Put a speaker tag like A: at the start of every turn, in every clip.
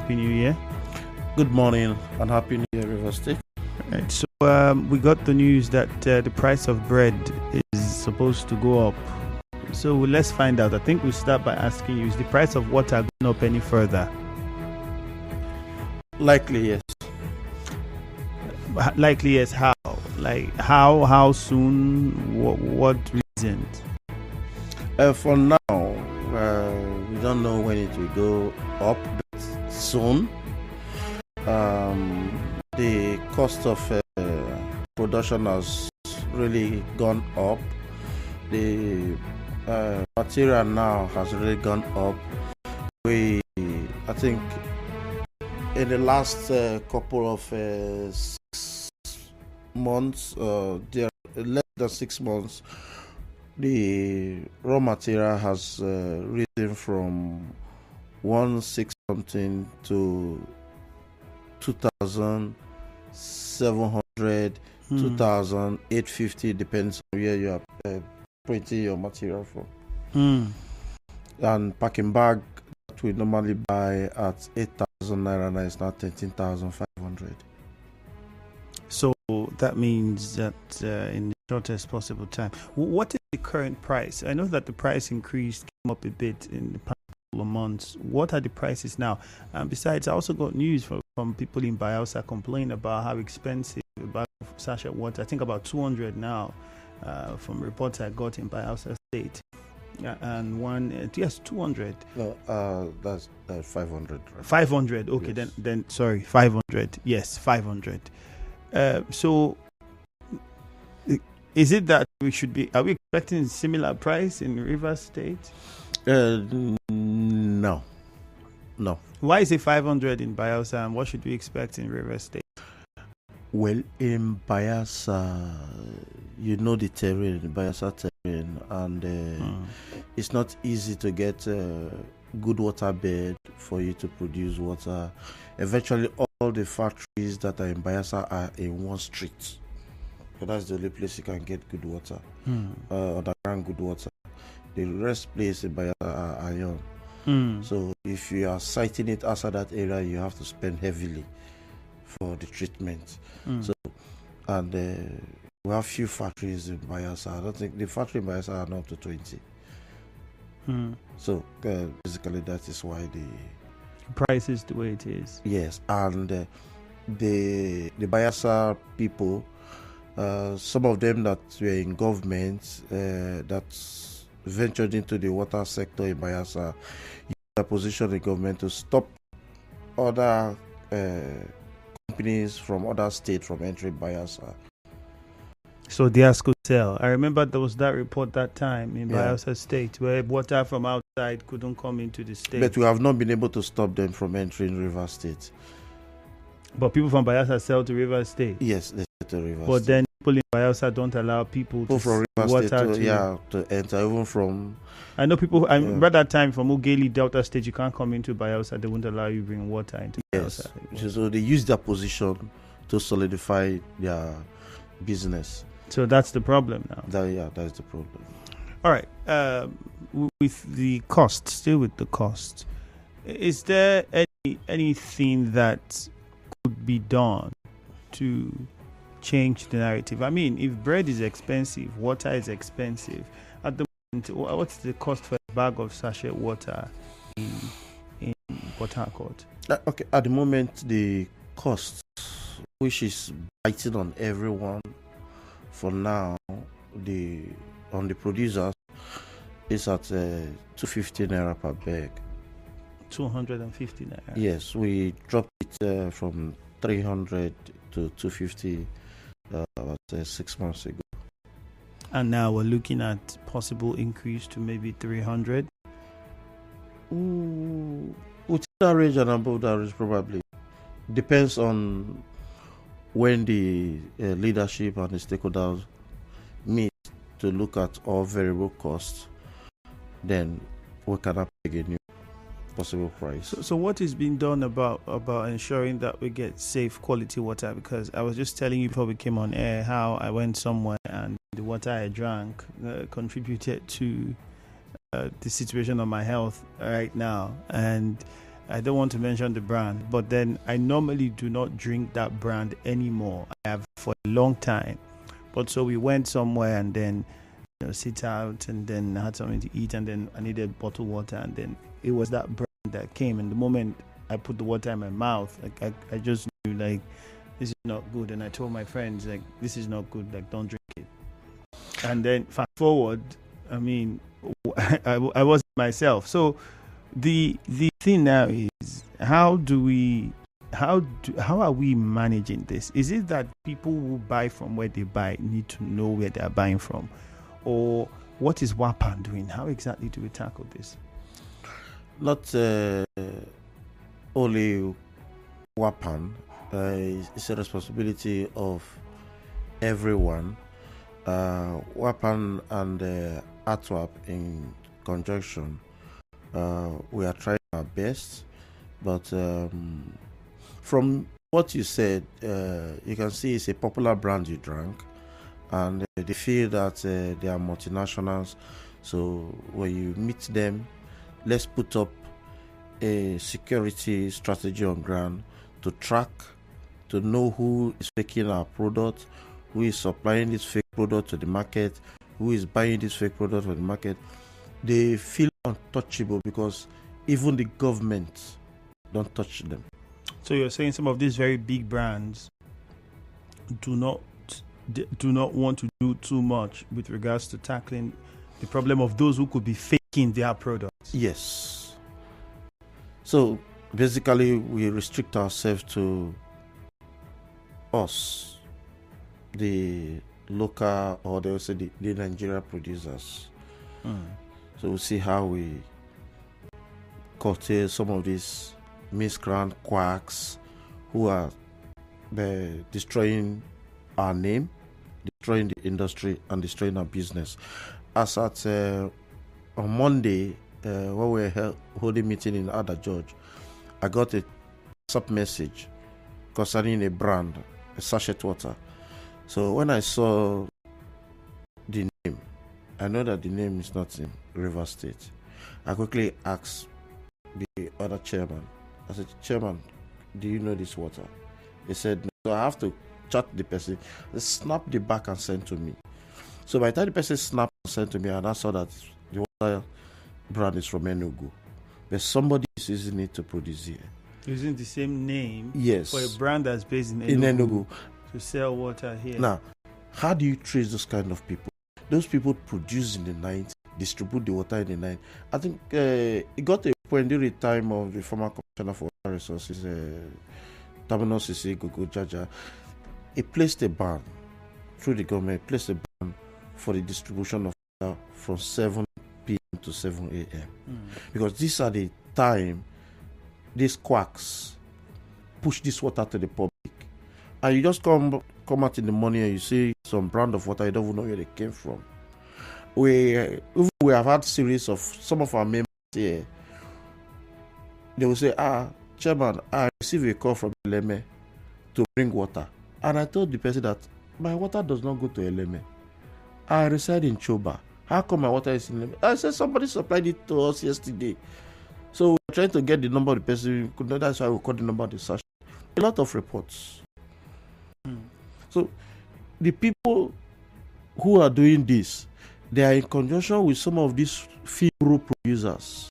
A: Happy New Year.
B: Good morning and Happy New Year, River State.
A: Right, so we got the news that the price of bread is supposed to go up. So let's find out. I think we'll start by asking you, is the price of water going up any further?
B: Likely, yes.
A: Likely, yes. How? Like how soon? What reasons?
B: For now, we don't know when it will go up, but soon. The cost of production has really gone up. The material now has really gone up. I think in the last couple of 6 months, less than 6 months, the raw material has risen from 1,600 something to 2,700, 2,850, depends on where you are printing your material from. And packing bag that we normally buy at 8,000 naira now is now 13,500.
A: So that means that in the shortest possible time. What is the current price? I know that the price increase came up a bit in the past couple of months. What are the prices now? And besides, I also got news from people in Bayelsa complaining about how expensive a bag of sachet water. I think about 200 now, from reports I got in Bayelsa State. And one, 200.
B: No, that's 500. Right?
A: 500. Okay, yes. Then sorry, 500. Yes, 500. So, is it that are we expecting similar price in Rivers State?
B: No.
A: Why is it 500 in Bayelsa, and what should we expect in Rivers State?
B: Well, in Bayelsa, you know the terrain, Bayelsa terrain, and it's not easy to get a good water bed for you to produce water. Eventually, all the factories that are in Bayelsa are in one street. So that's the only place you can get good water, underground good water. The rest place in Bayelsa are iron. So if you are siting it outside that area, you have to spend heavily for the treatment. So, and we have few factories in Bayelsa. I don't think the factory in Bayelsa are not up to 20. So basically that is why the
A: price is the way it is.
B: Yes, and the Bayelsa people, some of them that were in government, that ventured into the water sector in Bayelsa, use their position in government to stop other companies from other states from entering Bayelsa.
A: So theirs could sell. I remember there was that report that time in Bayelsa State where water from outside couldn't come into the state.
B: But we have not been able to stop them from entering River State.
A: But people from Bayelsa sell to River State?
B: Yes, they sell to River State.
A: But then people in Bayelsa don't allow people to
B: from River
A: water
B: State to enter, even from...
A: I know people, I remember that time from Ugeli, Delta State, you can't come into Bayelsa, they won't allow you bring water into Bayelsa.
B: Yes, so they use their position to solidify their business.
A: So that's the problem now.
B: That's the problem.
A: All right. With the cost, still with the cost, is there anything that could be done to change the narrative? I mean, if bread is expensive, water is expensive. At the moment, what's the cost for a bag of sachet water in Port Harcourt?
B: Okay, at the moment, the cost, which is biting on everyone, for now, on the producers, is at 250 naira per bag.
A: 250 naira.
B: Yes, we dropped it from 300 to 250 about 6 months ago.
A: And now we're looking at possible increase to maybe 300.
B: Within that range and above that range, probably depends on when the leadership and the stakeholders meet to look at all variable costs. Then we can peg a new possible price.
A: So what is being done about ensuring that we get safe quality water? Because I was just telling you before we came on air how I went somewhere and the water I drank contributed to the situation of my health right now. And I don't want to mention the brand, but then I normally do not drink that brand anymore. I have for a long time. But so we went somewhere and then sit out and then I had something to eat and then I needed bottled water and then it was that brand that came, and the moment I put the water in my mouth, like I just knew like this is not good, and I told my friends like this is not good, like don't drink it. And then fast forward, I mean, I wasn't myself. So the thing now is how are we managing this? Is it that people who buy from where they buy need to know where they are buying from, or what is WAPAN doing? How exactly do we tackle this?
B: Not only WAPAN, it's a responsibility of everyone. WAPAN and ATWAP in conjunction, we are trying our best, but from what you said, you can see it's a popular brand you drank, and they feel that they are multinationals. So when you meet them, let's put up a security strategy on ground to track, to know who is faking our product, who is supplying this fake product to the market, who is buying this fake product from the market. They feel untouchable because even the government don't touch them.
A: So you're saying some of these very big brands do not want to do too much with regards to tackling the problem of those who could be faking their products?
B: Yes. So basically, we restrict ourselves to us, the local, or they will say the Nigeria producers. So we'll see how we curtail some of these miscreant quacks who are destroying our name, destroying the industry, and destroying our business. As at on Monday, when we were holding meeting in Ada George, I got a WhatsApp message concerning a brand, a sachet water. So when I saw the name, I know that the name is not in Rivers State. I quickly asked the other chairman. I said, "Chairman, do you know this water?" He said, "No." So I have to chat the person. They snap the back and send to me. So by the time the person snapped and sent to me, and I saw that the water brand is from Enugu, but somebody is using it to produce here.
A: Using the same name,
B: yes,
A: for a brand that's based in
B: Enugu
A: to sell water here.
B: Now, how do you trace those kind of people? Those people produce in the night, distribute the water in the night. I think it got a point during the time of the former commissioner for water resources, Terminal CC Gogo Jaja. He placed a ban through the government, placed a ban for the distribution of water from 7 p.m. to 7 a.m. Because these are the time these quacks push this water to the public. And you just come out in the morning and you see some brand of water, you don't even know where they came from. We have had series of some of our members here. They will say, "Chairman, I received a call from Eleme to bring water." And I told the person that my water does not go to Eleme. I reside in Choba. How come my water is in Eleme? I said somebody supplied it to us yesterday. So we're trying to get the number of the person. That's why we call the number of the sachet. A lot of reports. So the people who are doing this, they are in conjunction with some of these female producers.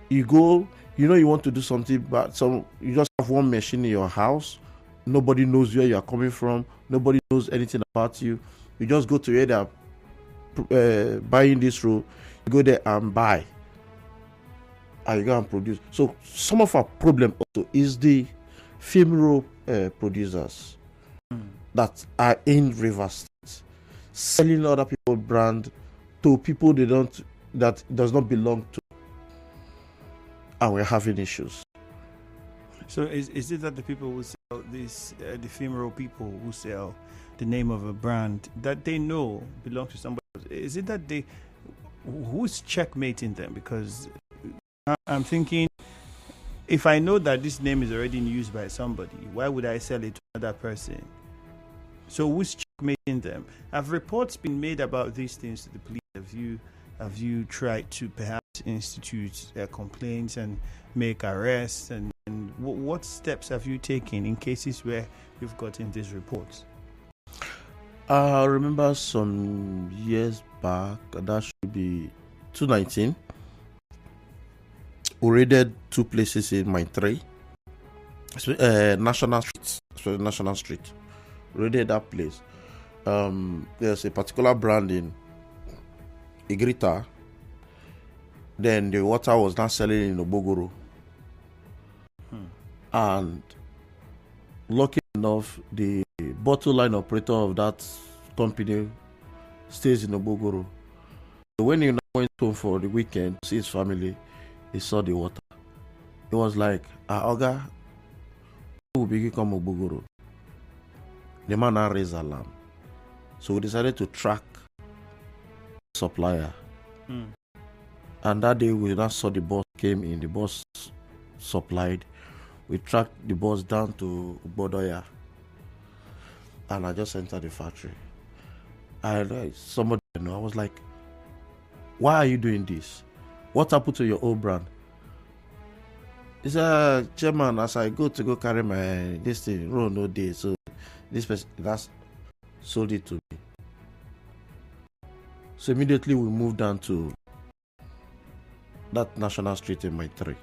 B: You go, you want to do something, but you just have one machine in your house. Nobody knows where you are coming from. Nobody knows anything about you. You just go to where they are buying this road. You go there and buy, and you go and produce. So some of our problem also is the female producers that are in Rivers State, selling other people's brand to people that does not belong to, and we're having issues.
A: So is it that the people who sell this, the female people who sell the name of a brand that they know belongs to somebody else, is it that who's checkmating them? Because I'm thinking, if I know that this name is already in use by somebody, why would I sell it to another person? So who's checkmating them? Have reports been made about these things to the police? Have you tried to perhaps institute complaints and make arrests? And what steps have you taken in cases where you've gotten these reports?
B: I remember some years back, that should be 2019, we raided two places in Mine 3, National Street, National Street. Raided that place. There's a particular brand in Egberi. Then the water was not selling in Obogoro. And lucky enough, the bottle line operator of that company stays in Obogoro. So when he went home for the weekend to see his family, he saw the water. He was like, Oga, who will be come Obogoro? The man now raised alarm. So we decided to track the supplier. And that day we now saw the bus came in, the bus supplied. We tracked the bus down to Bodoya. And I just entered the factory. Somebody, I was like, why are you doing this? What happened to your old brand? He said, Chairman, as I go carry my this thing, road no day. So this person that's sold it to me. So immediately we moved down to that National Street in Mine 3.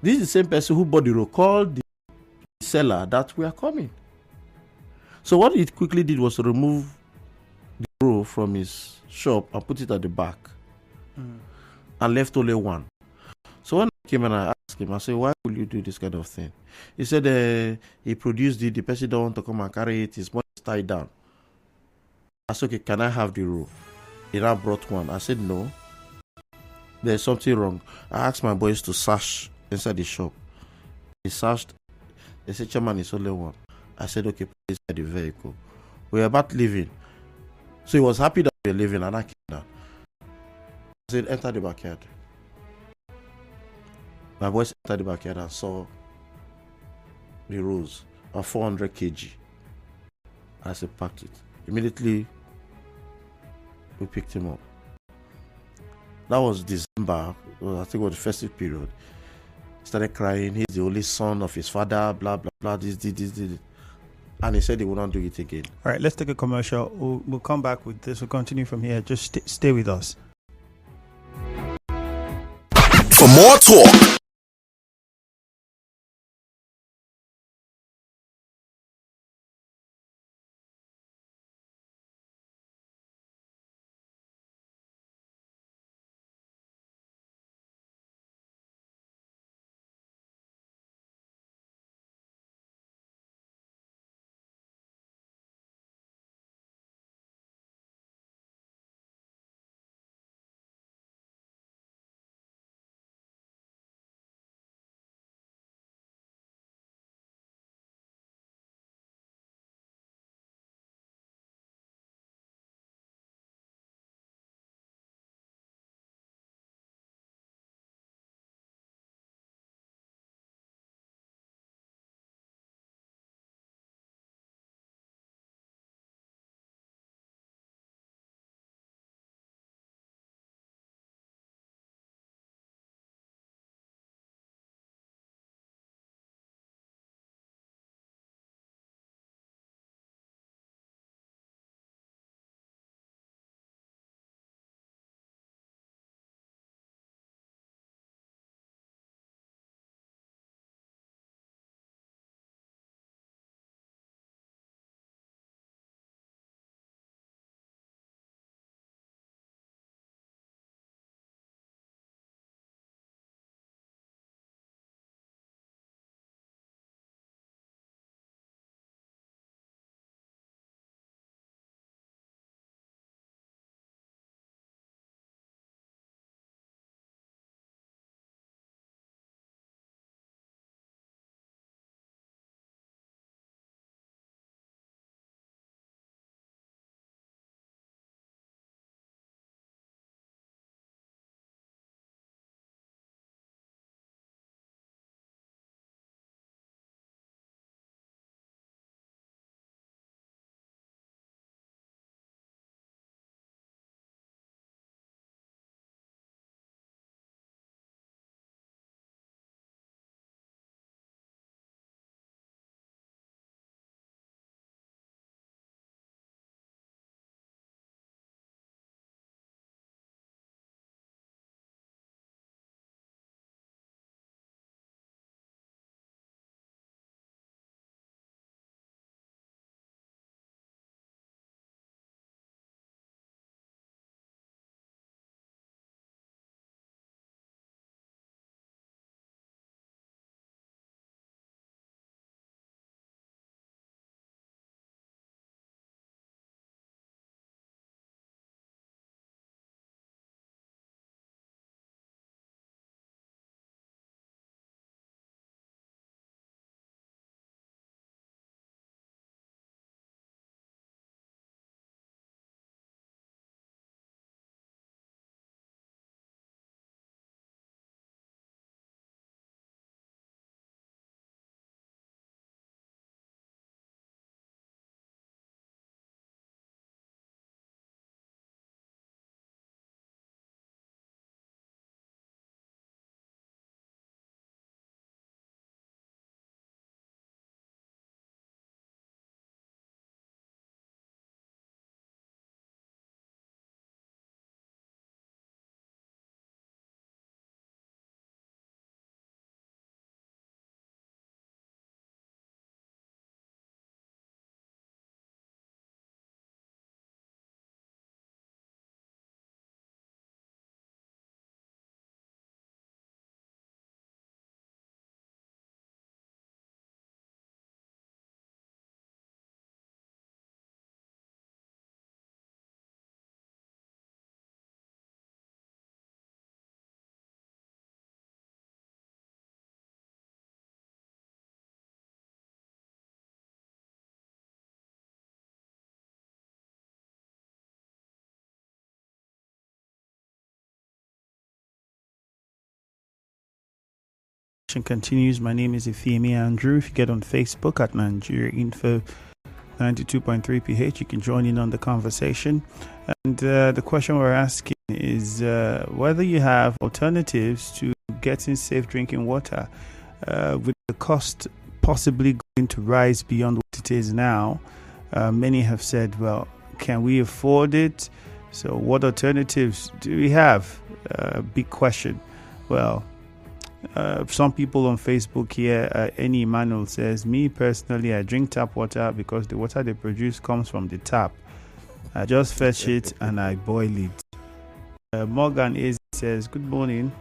B: This is the same person who bought the road, called the seller that we are coming. So what he quickly did was to remove the row from his shop and put it at the back and left only one. So when I came and I asked him, I said, why will you do this kind of thing? He said he produced it, the person don't want to come and carry it, his money is tied down. I said, okay, can I have the row? He now brought one. I said, no, there's something wrong. I asked my boys to search inside the shop. They searched. They said, Chairman, it's only one. I said, okay, put it inside the vehicle. We were about leaving. So he was happy that we were leaving, and I came down. I said, enter the backyard. My boys entered the backyard and saw the rows of 400 kg. I said, packed it. Immediately, we picked him up. That was December, I think it was the festive period. He started crying. He's the only son of his father, blah, blah, blah, this. And he said he would not do it again.
A: All right, let's take a commercial. We'll come back with this. We'll continue from here. Just stay with us.
C: For more talk,
A: continues. My name is Ifemi Andrew. If you get on Facebook at Nigeria Info 92.3 PH, you can join in on the conversation. And the question we're asking is whether you have alternatives to getting safe drinking water with the cost possibly going to rise beyond what it is now. Many have said, well, can we afford it? So what alternatives do we have? Big question. Well, some people on Facebook here, Any Emmanuel says, me personally, I drink tap water because the water they produce comes from the tap. I just fetch it and I boil it. Morgan is says, good morning.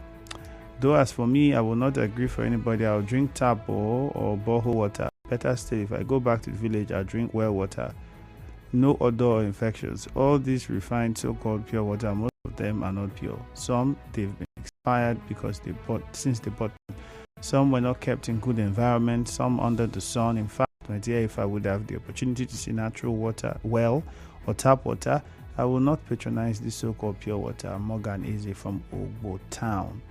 A: Though as for me, I will not agree for anybody. I'll drink tap or borehole water. Better still, if I go back to the village, I'll drink well water. No odor or infections. All these refined so-called pure water, most of them are not pure. Some, they've been expired because they bought them. Some were not kept in good environment. Some under the sun. In fact, my dear, if I would have the opportunity to see natural water, well, or tap water, I will not patronize this so-called pure water. Morgan Eze from Ogbo Town.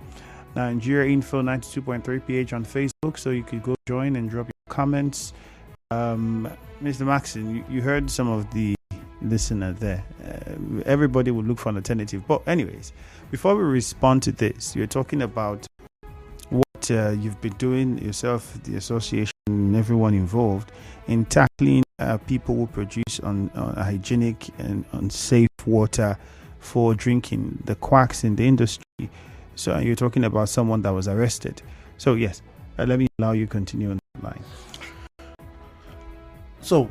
A: Nigeria Info 92.3 PH on Facebook, so you could go join and drop your comments. Mr. Mackson, you heard some of the listener there. Everybody would look for an alternative. But anyways, before we respond to this, you're talking about what you've been doing yourself, the association, and everyone involved in tackling people who produce on hygienic and unsafe water for drinking, the quacks in the industry. So you're talking about someone that was arrested. So yes, let me allow you to continue on that line.
B: So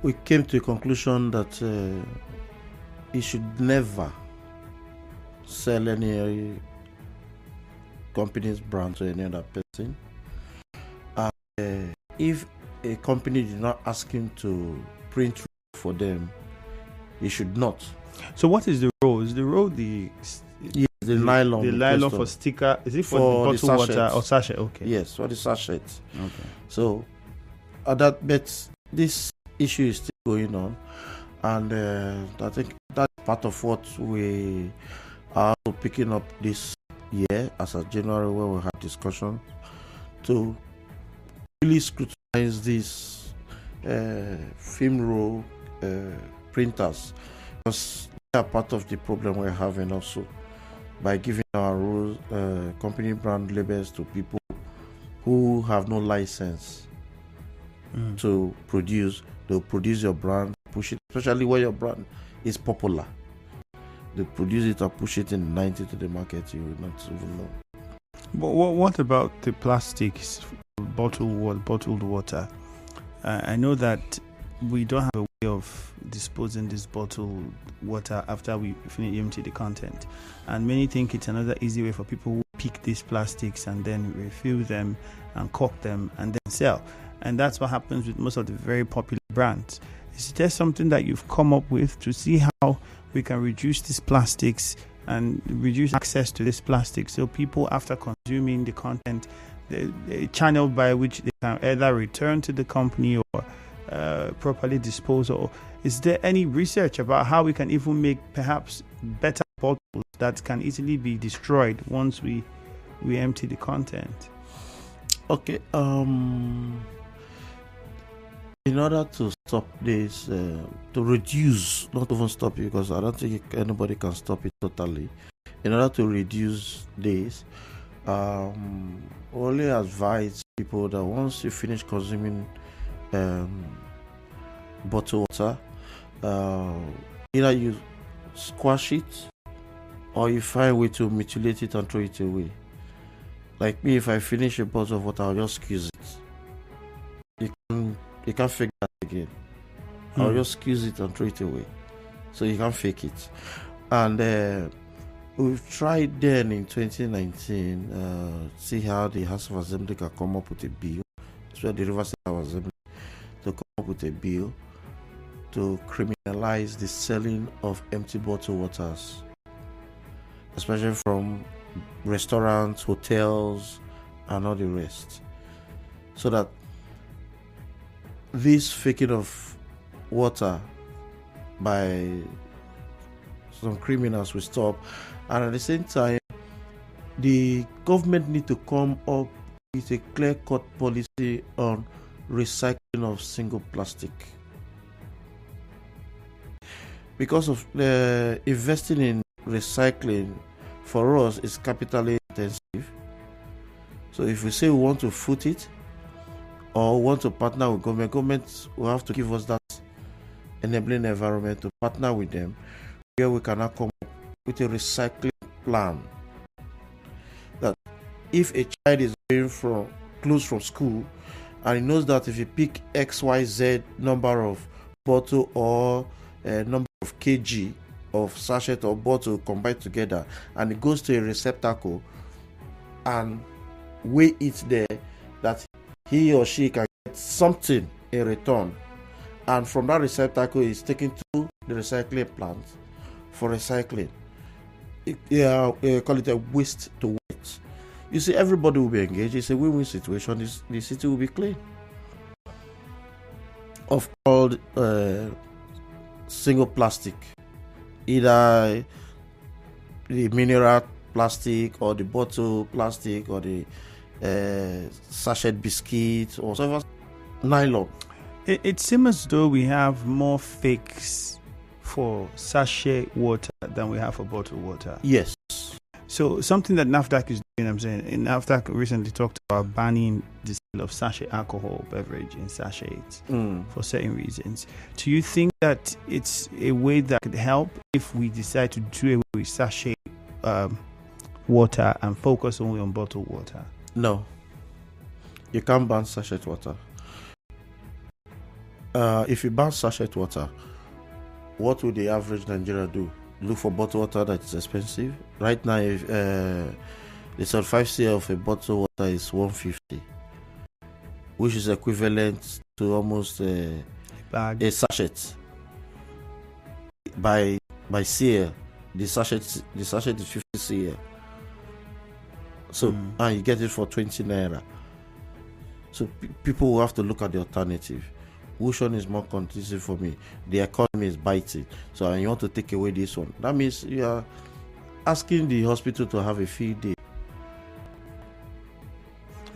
B: we came to a conclusion that he should never sell any company's brand to any other person. If a company did not ask him to print for them, he should not.
A: So what is the role? Is the role the
B: nylon?
A: The nylon for sticker? Is it for the bottled water or sachet? Okay.
B: Yes, for the sachet.
A: Okay.
B: So but this issue is still going on, and I think that's part of what we are picking up this year as a January, where we had discussion to really scrutinize these film roll printers, because they are part of the problem we're having also by giving our rules, company brand labels to people who have no license to produce. They'll produce your brand, push it, especially where your brand is popular. They produce it and push it in 90 to the market. You will not even know.
A: But what about the plastics, bottled water? I know that we don't have a way of disposing this bottled water after we finish empty the content, and many think it's another easy way for people who pick these plastics and then refill them and cork them and then sell. And that's what happens with most of the very popular brands. Is there something that you've come up with to see how we can reduce these plastics and reduce access to this plastic, so people, after consuming the content, the channel by which they can either return to the company or properly dispose? Or is there any research about how we can even make perhaps better bottles that can easily be destroyed once we empty the content?
B: Okay. In order to stop this, to reduce, not even stop it, because I don't think anybody can stop it totally. In order to reduce this, only advise people that once you finish consuming bottled water, either you squash it or you find a way to mutilate it and throw it away. Like me, if I finish a bottle of water, I'll just squeeze it. You can't fake that again. I'll just squeeze it and throw it away. So you can't fake it. And we've tried then in 2019, see how the House of Assembly can come up with a bill, especially the River State House of Assembly, to come up with a bill to criminalize the selling of empty bottled waters, especially from restaurants, hotels, and all the rest, so that this faking of water by some criminals will stop, and at the same time the government need to come up with a clear-cut policy on recycling of single plastic. Because of investing in recycling for us is capitally intensive. So if we say we want to foot it or want to partner with government will have to give us that enabling environment to partner with them, where we can now come up with a recycling plan. That if a child is going from close from school and he knows that if he pick XYZ number of bottle or number of kg of sachet or bottle combined together, and it goes to a receptacle and weigh it there, that he or she can get something in return, and from that receptacle is taken to the recycling plant for recycling. Call it a waste to weight. You see, everybody will be engaged. It's a win-win situation. The city will be clean of all single plastic, either the mineral plastic or the bottle plastic or the sachet biscuit or whatever nylon.
A: It seems as though we have more fakes for sachet water than we have for bottled water.
B: Yes.
A: So something that NAFDAC is doing, I'm saying, NAFDAC recently talked about banning the sale of sachet alcohol beverage in sachets for certain reasons. Do you think that it's a way that could help if we decide to do away with sachet water and focus only on bottled water?
B: No. You can't ban sachet water. If you ban sachet water, what would the average Nigerian do? Look for bottled water that is expensive. Right now, if the 75cl of a bottled water is 150, which is equivalent to almost a sachet. By CL, the sachet is 50 CL. So and you get it for 20 naira. So people will have to look at the alternative. Which one is more conducive for me? The economy is biting, so you want to take away this one. That means you are asking the hospital to have a field day.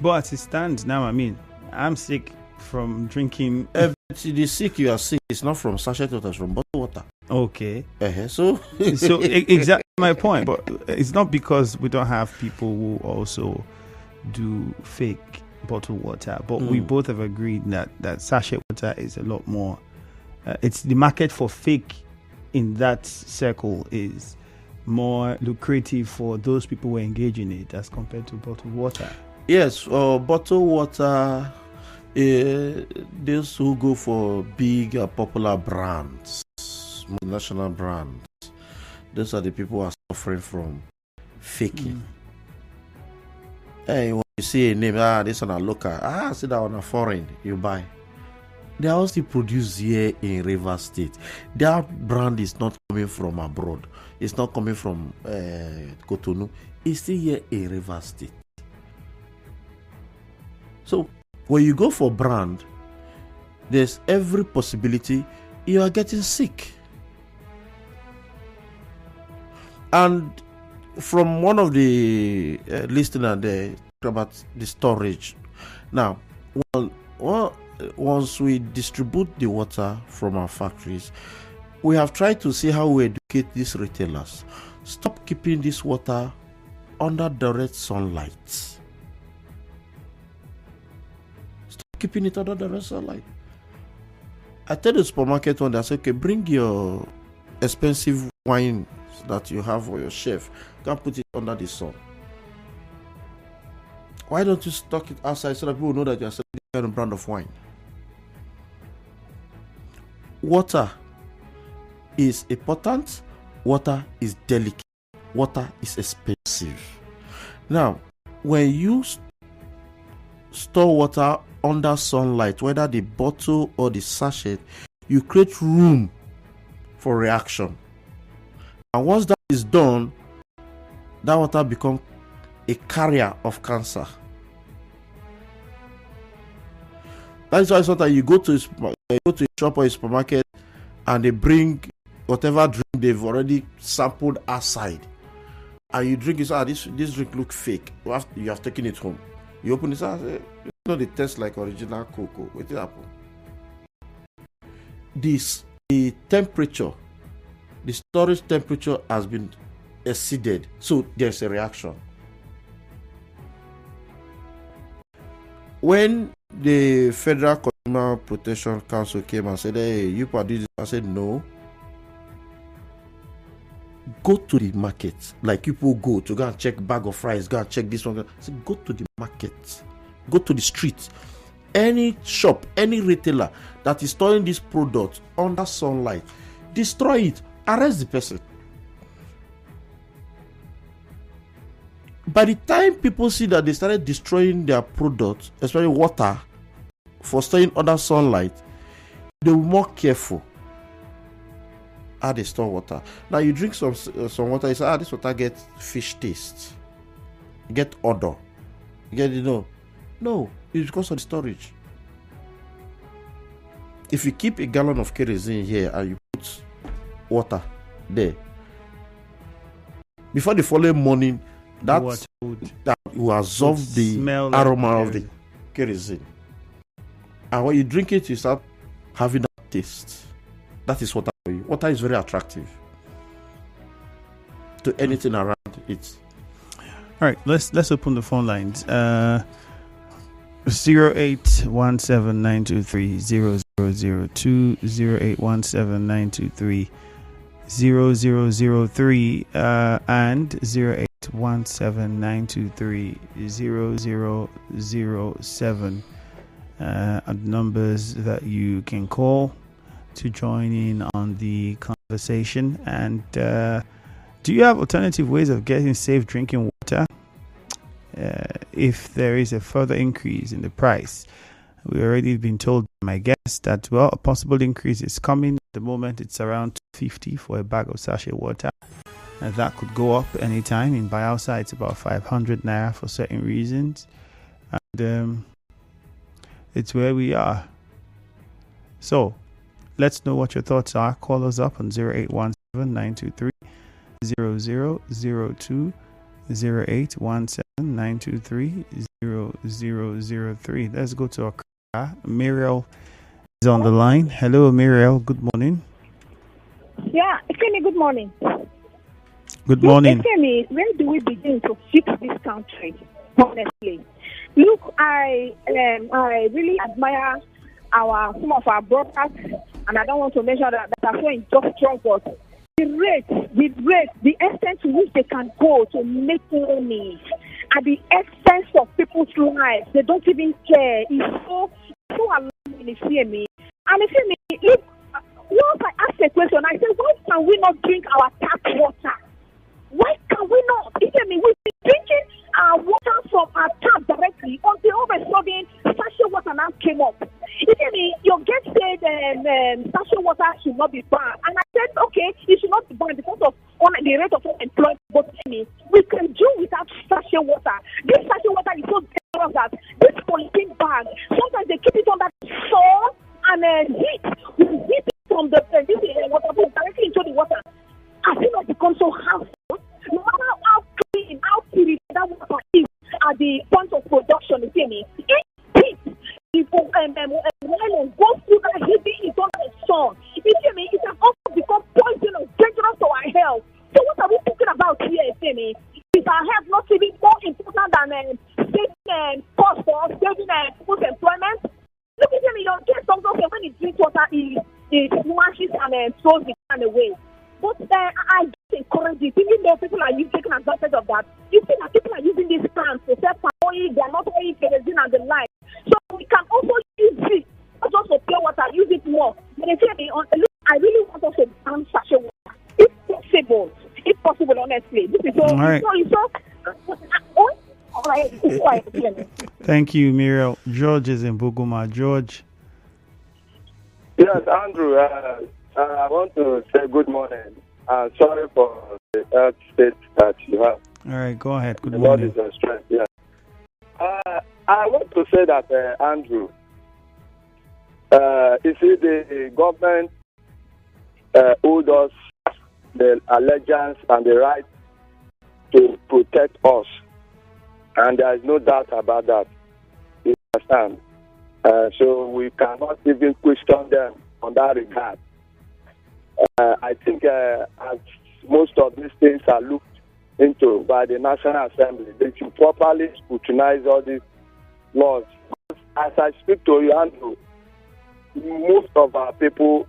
A: But as it stands now, I mean, I'm sick from drinking.
B: The sick you are sick is not from sachet water, it's from bottled water.
A: Okay.
B: So
A: exactly my point. But it's not because we don't have people who also do fake bottled water, but we both have agreed that sachet water is a lot more. It's the market for fake in that circle is more lucrative for those people who engage in it as compared to bottled water.
B: Yes, bottled water. Those who go for big popular brands, multinational brands, those are the people who are suffering from faking. Hey, when you see a name, this one a local, see that one a foreign, you buy. They are also produced here in Rivers State. That brand is not coming from abroad. It's not coming from Cotonou. It's still here in Rivers State. So when you go for brand, there's every possibility you are getting sick. And from one of the listeners there about the storage. Now, once we distribute the water from our factories, we have tried to see how we educate these retailers. Stop keeping this water under direct sunlight. Stop keeping it under direct sunlight. I tell the supermarket one, I say, okay, bring your expensive wine that you have on your shelf. Go and put it under the sun. Why don't you stock it outside so that people know that you are selling this kind of brand of wine? Water is important. Water is delicate. Water is expensive. Now, when you store water under sunlight, whether the bottle or the sachet, you create room for reaction. And once that is done, that water becomes a carrier of cancer. That's why sometimes you go to a shop or a supermarket and they bring whatever drink they've already sampled outside. and you drink it, this drink look fake. You have taken it home. You open it, say, it's not the taste like original cocoa. What did happen? The temperature, the storage temperature has been exceeded, so there's a reaction. When the Federal Consumer Protection Council came and said, hey, you produce this, I said, no. Go to the market, like people go to go and check bag of rice, go and check this one. I said, go to the market, go to the street. Any shop, any retailer that is storing this product under sunlight, destroy it, arrest the person. By the time people see that they started destroying their products, especially water, for storing under sunlight, they will be more careful how they store water. Now you drink some water, you say, this water gets fish taste, get odor, no, it's because of the storage. If you keep a gallon of kerosene here and you put water there, before the following morning, that will absorb the aroma of the kerosene. And when you drink it, you start having that taste. That is water for you. Water is very attractive to anything around it.
A: All right, let's open the phone lines. 08179230002, 08179230003, and 08179230007 are the numbers that you can call to join in on the conversation. And do you have alternative ways of getting safe drinking water? If there is a further increase in the price, we've already been told by my guest that, well, a possible increase is coming. At the moment, it's around $250 for a bag of sachet water. And that could go up anytime. In Bayelsa, it's about 500 naira for certain reasons. And it's where we are. So let's know what your thoughts are. Call us up on 0817-923-0002, 0817-923-0003. Let's go to Accra. Muriel is on the line. Hello, Muriel. Good morning.
D: Yeah, Femi, good morning.
A: Good morning.
D: Look, Femi, where do we begin to fix this country? Honestly, look, I really admire some of our brothers, and I don't want to mention that are so industrial, but the extent to which they can go to make money at the expense of people's lives, they don't even care. It's so alarming, if you hear me. And if you hear me, look, once I asked a question, I said, why can we not drink our tap water? Why can we not? You hear me? We've been drinking our water from our tap directly until all of a sudden sachet water now came up. You hear me? Your guest said sachet water should not be banned. And I said, okay, it should not be banned because of the rate of unemployment. But me, we can do without sachet water. This sachet water is so dangerous that this polythene bag, sometimes they keep it under the sun and heat. We heat it from the water directly into the water. I think it's become so harmful. No matter how clean, how purified that water is at the point of production, you see me? If the nylon goes through that heating it under the sun, you see me? It can also become poisonous, dangerous to our health. So what are we talking about here, you see me? Is our health not even more important than saving cost for saving people's employment? Look at me, your guest also say when you drink water, it washes and throws the can away. But I just encourage it, even though people are taking advantage of that. You see that people are using these plants to sell palm oil, they are not oil, kerosene, and the like. So we can also use it, not just for pure water, use it more. But they say, I really want us to ban sachet water. If possible, honestly. This is so.
A: All right.
D: All right.
A: Thank you, Muriel. George is in Buguma. George.
E: Yes, Andrew. I want to say good morning. Sorry for the health state that you have.
A: All right, go ahead. Good
E: the
A: morning.
E: Lord is your strength. Yeah. I want to say that, Andrew, you see, the government owed us the allegiance and the right to protect us, and there is no doubt about that. You understand? So we cannot even question them on that regard. I think as most of these things are looked into by the National Assembly, they should properly scrutinize all these laws. As I speak to you, Andrew, most of our people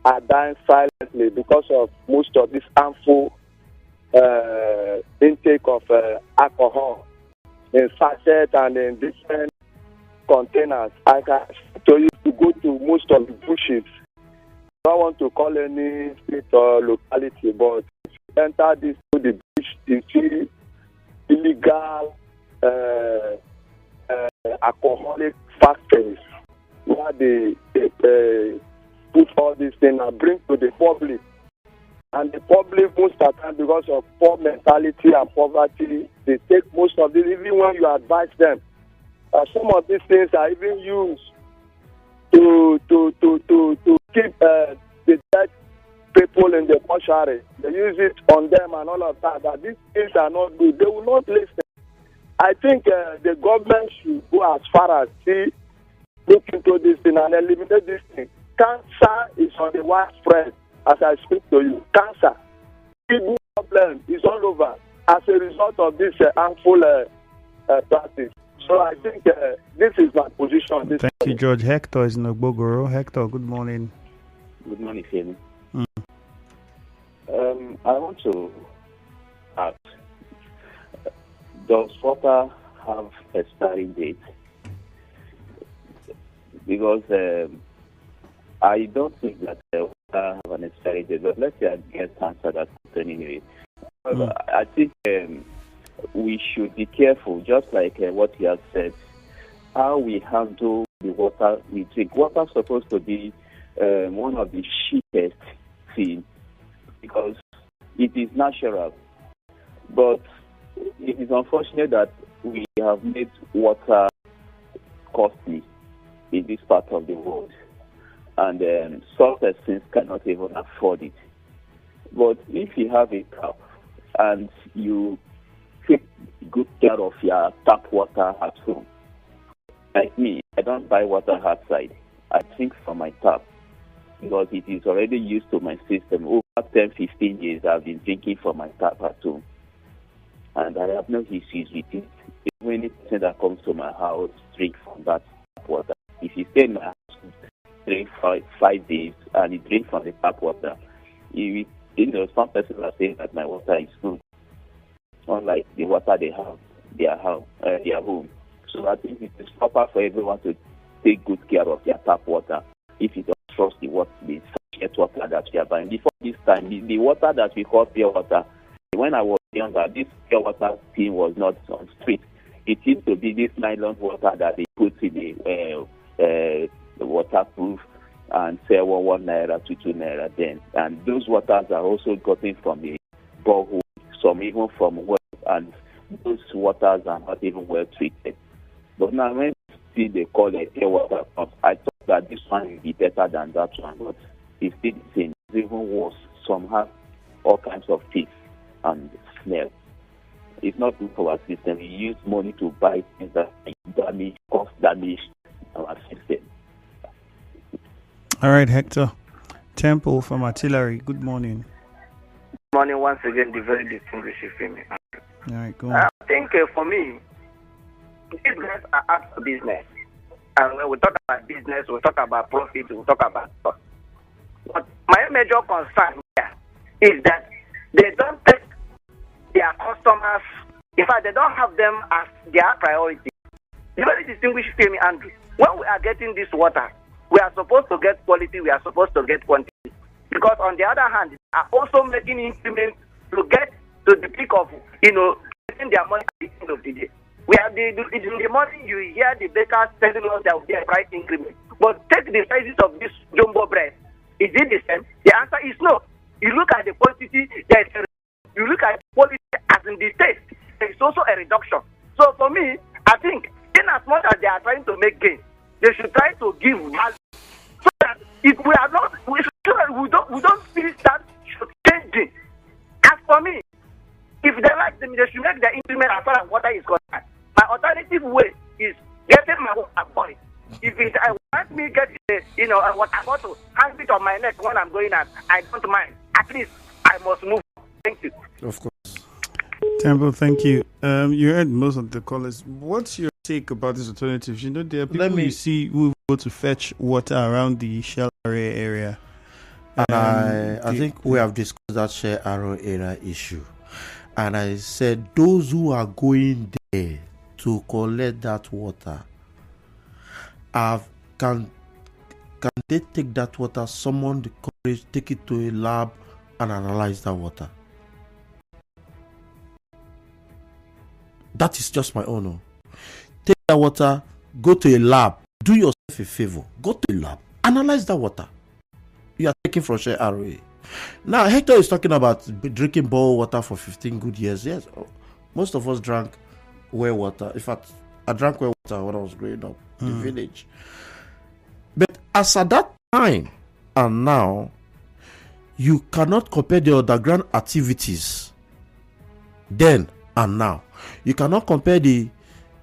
E: are dying silently because of most of this harmful intake of alcohol in sachet and in different containers. I can speak to you to go to most of the bushes. I don't want to call any state or locality, but if you enter this to the bush, you see illegal alcoholic factories where they put all these things and bring to the public. And the public, most of the time, because of poor mentality and poverty, they take most of this, even when you advise them. Some of these things are even used to keep the dead people in the mortuary. They use it on them and all of that. That these things are not good. They will not listen. I think the government should go as far as look into this thing and eliminate this thing. Cancer is on the widespread as I speak to you. Cancer, kidney problem is all over as a result of this harmful practice. So I think this is my position.
A: Thank you, George. Hector is in Ogbogoro. Hector, good morning.
F: Good morning, Femi. I want to ask, does water have expiry date? Because I don't think that water have an expiry date, but let's say I get answer that anyway. I think we should be careful, just like what you have said, how we handle the water we drink. Water is supposed to be one of the cheapest things because it is natural. But it is unfortunate that we have made water costly in this part of the world. And some persons cannot even afford it. But if you have a tap and you take good care of your tap water at home, like me, I don't buy water outside. I drink from my tap because it is already used to my system. Over 10, 15 years, I've been drinking from my tap at home. And I have no issues with it. If any person that comes to my house drink from that tap water, if you stay in my house, drink 5 days, and you drink from the tap water, some people are saying that my water is good, unlike the water they have their home. So I think it is proper for everyone to take good care of their tap water if you don't trust the sachet water that we are buying. Before this time, the water that we call pure water, when I was younger, this pure water thing was not on street. It used to be this nylon water that they put in the waterproof and sell 1 naira to 2 naira then. And those waters are also gotten from the borehole, some even from well, and those waters are not even well treated. But now when they call it pure water pump, I thought that this one will be better than that one, but it's still the same. It's even worse. Some have all kinds of teeth and smell. It's not good for our system. We use money to buy things that cause damage our system.
A: All right, Hector. Temple from Artillery, good morning.
G: Good morning once again, the very distinguished family.
A: All right, go on.
G: I think for me, business are out of business. And when we talk about business, we talk about profit, we talk about stuff. But my major concern here is that they don't take their customers, in fact, they don't have them as their priority. The very distinguished family, Andrew, when we are getting this water, we are supposed to get quality, we are supposed to get quantity. Because on the other hand, they are also making increments to get to the peak of, getting their money at the end of the day. In the morning, you hear the bakers telling us there will be a price increment. But take the sizes of this jumbo bread. Is it the same? The answer is no. You look at the quantity, you look at the quality as in the taste, there is also a reduction. So for me, I think, in as much as they are trying to make gain, they should try to give value. So that if we are not, we don't feel that changing. As for me, If they like them, they should make the implement as far as water is concerned. My alternative way is getting my water boy. If it I want me get a water bottle, hang it on my neck when I'm going out, I don't mind. At least I must move. Thank you.
B: Of course.
A: Temple, thank you. You heard most of the callers. What's your take about these alternatives? You know, there are people you see who go to fetch water around the Shell area.
B: And I think we have discussed that Shell area issue. And I said those who are going there to collect that water can they take that water, summon the courage, take it to a lab and analyze that water? That is just my own. Take that water, go to a lab, do yourself a favor, go to a lab, analyze that water. You are taking from Shell ROA. Now, Hector is talking about drinking boiled water for 15 good years. Yes, most of us drank well water. In fact, I drank well water when I was growing up in the village. But as at that time and now, you cannot compare the underground activities then and now. You cannot compare the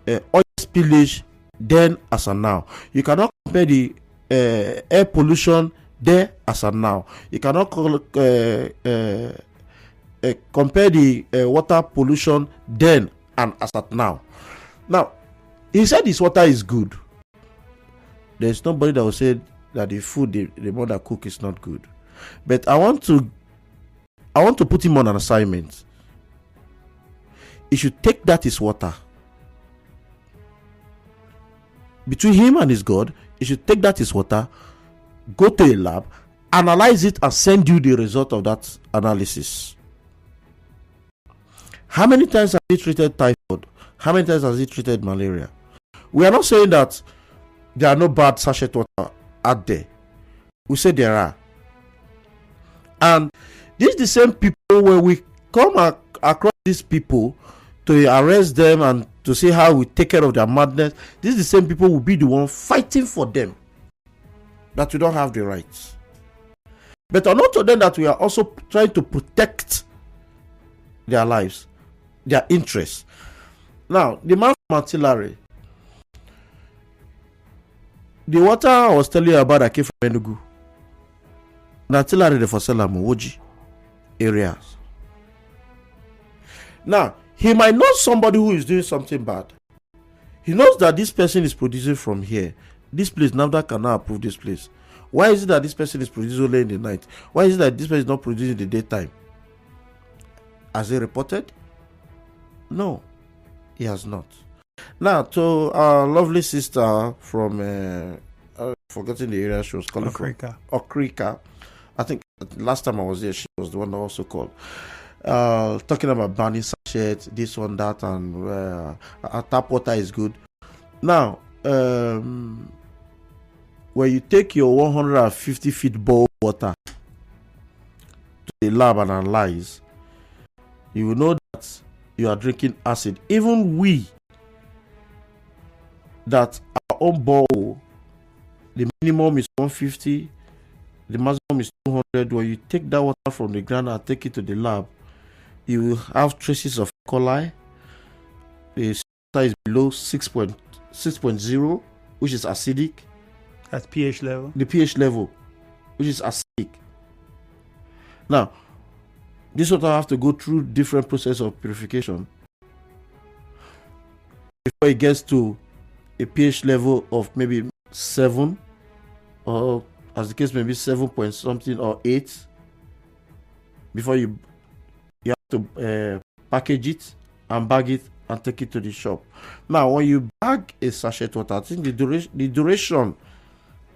B: oil spillage then as and now. You cannot compare the air pollution there as and now. You cannot compare the water pollution then and as at now. Now, he said his water is good. There's nobody that will say that the food the mother cook is not good. But I want to put him on an assignment. He should take that his water. Between him and his God, he should take that his water, go to a lab, analyze it, and send you the result of that analysis. How many times has he treated typhoid? How many times has he treated malaria? We are not saying that there are no bad sachet water out there. We say there are. And these the same people, when we come across these people to arrest them and to see how we take care of their madness, these the same people will be the one fighting for them that we don't have the rights. But not to them that we are also trying to protect their lives, their interests. Now, the man from artillery, the water I was telling you about that came from Enugu, the artillery the for Woji areas. Now, he might know somebody who is doing something bad. He knows that this person is producing from here. This place, NAFDA cannot approve this place. Why is it that this person is producing only in the night? Why is it that this person is not producing in the daytime? Has he reported? No, he has not. Now, to our lovely sister from, forgetting the area she was calling from. Okrika. I think last time I was there, she was the one that also called. Talking about banning sachets, this one, that, and tap water is good. Now, when you take your 150 feet bowl water to the lab and analyze, you will know that you are drinking acid. Even we, that our own bowl, the minimum is 150, the maximum is 200. When you take that water from the ground and take it to the lab, you will have traces of E. coli. The water is below 6.0, which is acidic.
A: At pH level? The
B: pH level, which is acidic. Now, this water have to go through different process of purification before it gets to a pH level of maybe 7, or as the case may be 7 point something or 8, before you have to package it and bag it and take it to the shop. Now, when you bag a sachet water, I think the duration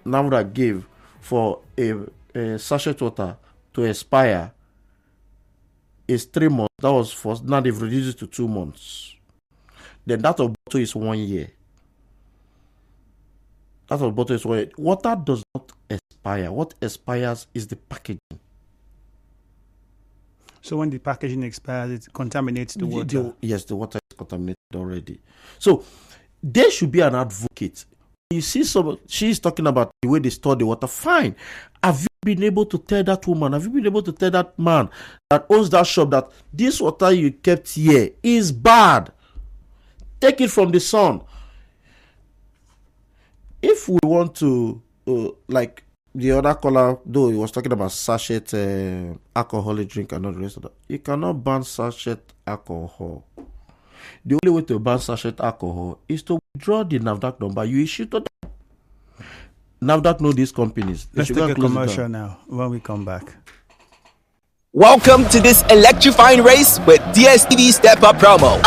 B: NAFDA gave for a sachet water to expire is 3 months. That was first. Now they've reduced it to 2 months. Then that of bottle is 1 year. That of bottle is 1 year. Water does not expire. What expires is the packaging.
A: So when the packaging expires, it contaminates the water.
B: Yes, the water is contaminated already. So there should be an advocate. you see she's talking about the way they store the water. Fine. Have you been able to tell that woman, have you been able to tell that man that owns that shop that this water you kept here is bad? Take it from the sun. If we want to, like the other caller, though he was talking about sachet alcoholic drink and all the rest of that, you cannot ban sachet alcohol. The only way to ban sachet alcohol is to withdraw the NAFDAC number you issue to them. NAFDAC know these companies.
A: Let's take a commercial now when we come back.
C: Welcome to this electrifying race with DSTV Step Up promo.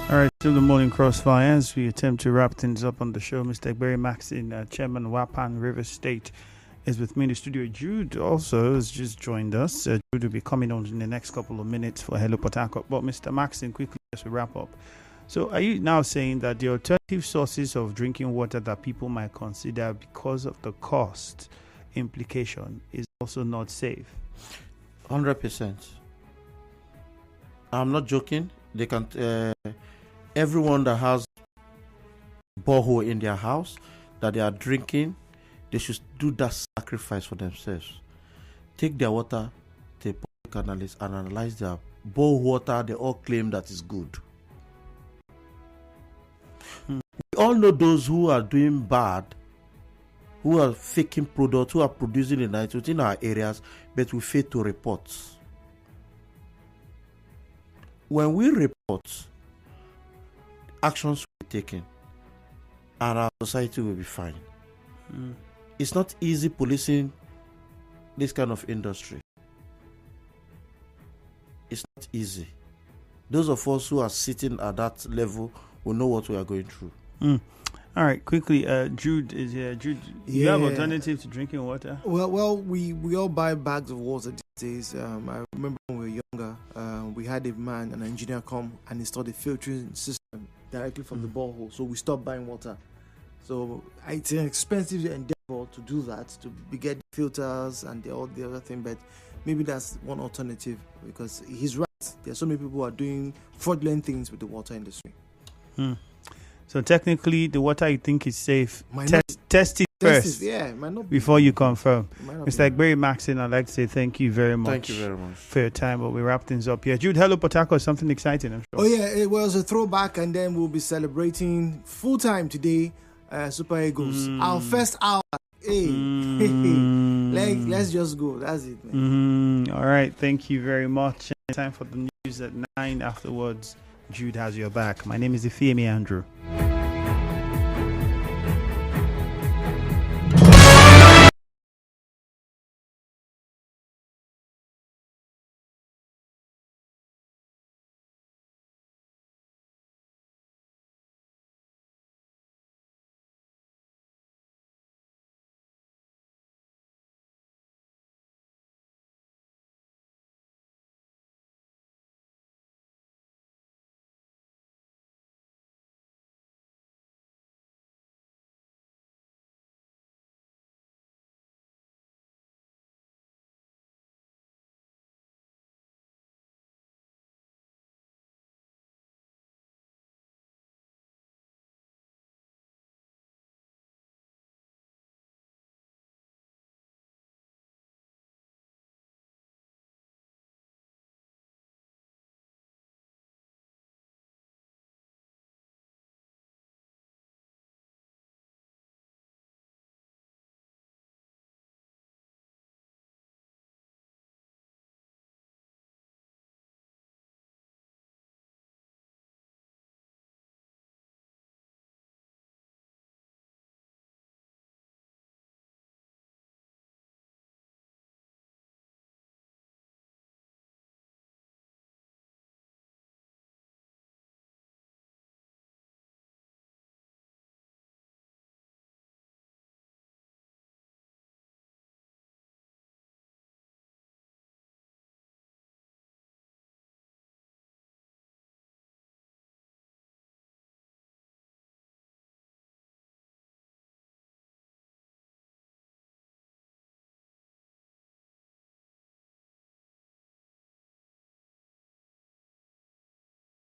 A: All right, still the morning crossfire as we attempt to wrap things up on the show. Mr. Egberi Mackson, Chairman WAPAN Rivers State, is with me in the studio. Jude also has just joined us. Jude will be coming on in the next couple of minutes for Hello Port Harcourt. But Mr. Mackson, quickly as we wrap up. So are you now saying that the alternative sources of drinking water that people might consider because of the cost implication is also not safe?
B: 100%. I'm not joking. They can... everyone that has borehole in their house that they are drinking, they should do that sacrifice for themselves. Take their water to a public analyst and analyze their borehole water. They all claim that is good. We all know those who are doing bad, who are faking products, who are producing the night within our areas, but we fail to report. When we report, actions will be taken and our society will be fine. It's not easy policing this kind of industry. It's not easy. Those of us who are sitting at that level will know what we are going through.
A: All right, quickly, Jude is here. Jude, you have alternative to drinking water?
H: Well, we all buy bags of water these days. I remember when we were younger, we had an engineer come and install a filtering system directly from the borehole. So we stopped buying water. So it's an expensive endeavor to do that, to get filters and all the other thing. But maybe that's one alternative, because he's right. There are so many people who are doing fraudulent things with the water industry.
A: So technically, the water you think is safe, test it
H: First,
A: first,
H: might not
A: before you confirm.
H: be.
A: Mr. Egberi Mackson, I'd like to say thank you very much.
B: Thank you very much
A: for your time. But we wrap things up here. Jude, hello, Port Harcourt, something exciting, I'm sure.
H: Oh yeah, it was a throwback, and then we'll be celebrating full time today. Super Eagles, our first hour. Hey, let's just go. That's it, man.
A: All right, thank you very much. Time for the news at 9. Afterwards, Jude has your back. My name is Ifeemi Andrew.